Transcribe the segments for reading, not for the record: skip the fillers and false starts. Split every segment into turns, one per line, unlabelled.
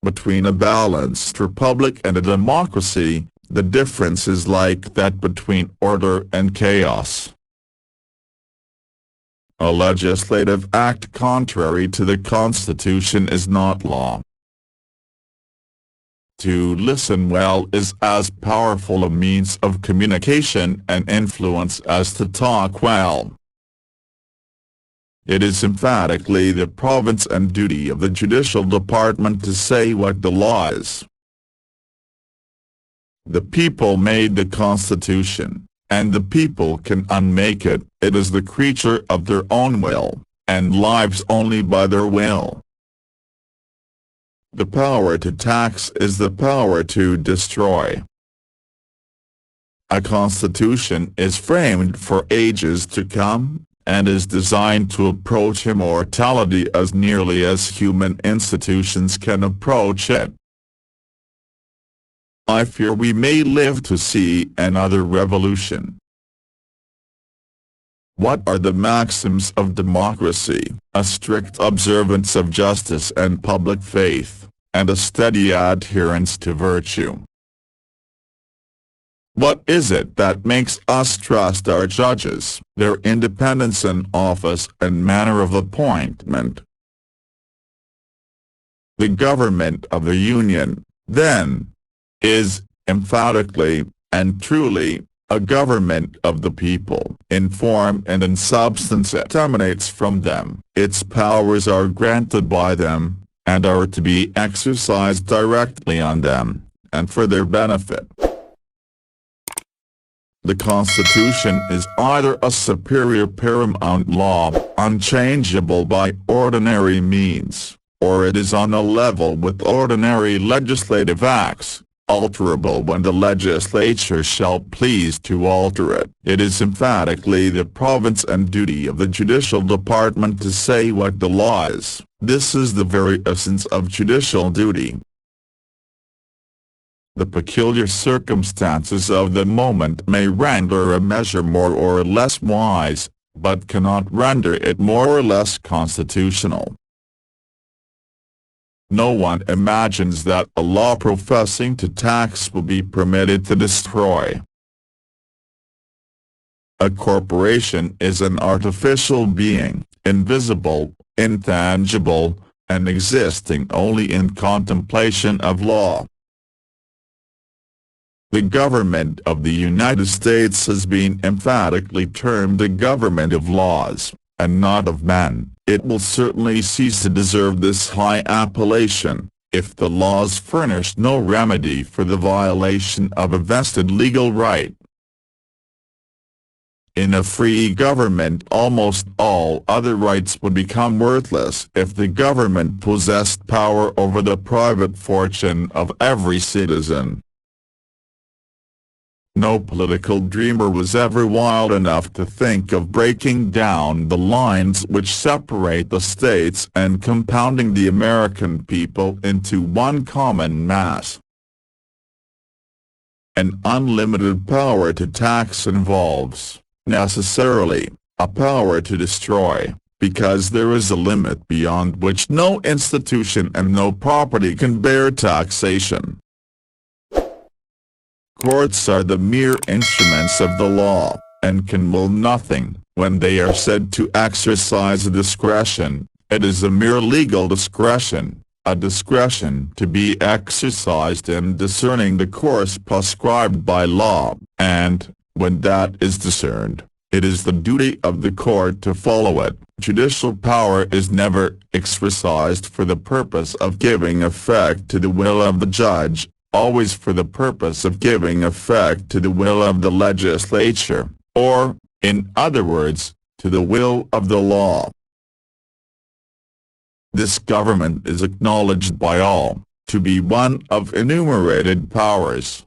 Between a balanced republic and a democracy, the difference is like that between order and chaos. A legislative act contrary to the Constitution is not law. To listen well is as powerful a means of communication and influence as to talk well. It is emphatically the province and duty of the Judicial Department to say what the law is. The people made the Constitution, and the people can unmake it. It is the creature of their own will, and lives only by their will. The power to tax is the power to destroy. A constitution is framed for ages to come, and is designed to approach immortality as nearly as human institutions can approach it. I fear we may live to see another revolution. What are the maxims of democracy? A strict observance of justice and public faith, and a steady adherence to virtue. What is it that makes us trust our judges, their independence in office and manner of appointment? The government of the Union, then, is, emphatically, and truly, a government of the people. In form and in substance it emanates from them. Its powers are granted by them, and are to be exercised directly on them, and for their benefit. The Constitution is either a superior paramount law, unchangeable by ordinary means, or it is on a level with ordinary legislative acts, alterable when the legislature shall please to alter it. It is emphatically the province and duty of the Judicial Department to say what the law is. This is the very essence of judicial duty. The peculiar circumstances of the moment may render a measure more or less wise, but cannot render it more or less constitutional. No one imagines that a law professing to tax will be permitted to destroy. A corporation is an artificial being, invisible, intangible, and existing only in contemplation of law. The government of the United States has been emphatically termed a government of laws, and not of men. It will certainly cease to deserve this high appellation, if the laws furnish no remedy for the violation of a vested legal right. In a free government almost all other rights would become worthless if the government possessed power over the private fortune of every citizen. No political dreamer was ever wild enough to think of breaking down the lines which separate the states and compounding the American people into one common mass. An unlimited power to tax involves, necessarily, a power to destroy, because there is a limit beyond which no institution and no property can bear taxation. Courts are the mere instruments of the law, and can will nothing. When they are said to exercise a discretion, it is a mere legal discretion, a discretion to be exercised in discerning the course prescribed by law, and, when that is discerned, it is the duty of the court to follow it. Judicial power is never exercised for the purpose of giving effect to the will of the judge, always for the purpose of giving effect to the will of the legislature, or, in other words, to the will of the law. This government is acknowledged by all to be one of enumerated powers.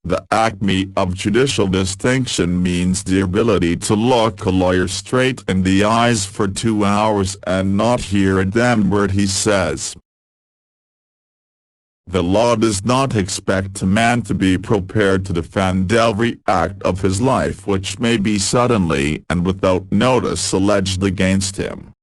The acme of judicial distinction means the ability to look a lawyer straight in the eyes for 2 hours and not hear a damn word he says. The law does not expect a man to be prepared to defend every act of his life which may be suddenly and without notice alleged against him.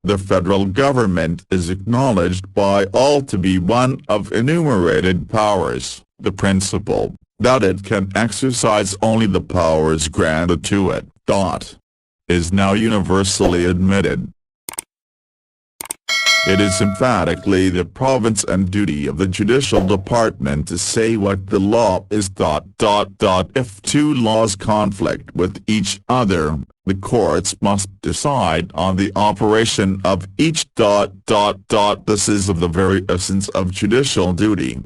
The federal government is acknowledged by all to be one of enumerated powers. The principle that it can exercise only the powers granted to it, is now universally admitted. It is emphatically the province and duty of the Judicial Department to say what the law is. If two laws conflict with each other, the courts must decide on the operation of each. This is of the very essence of judicial duty.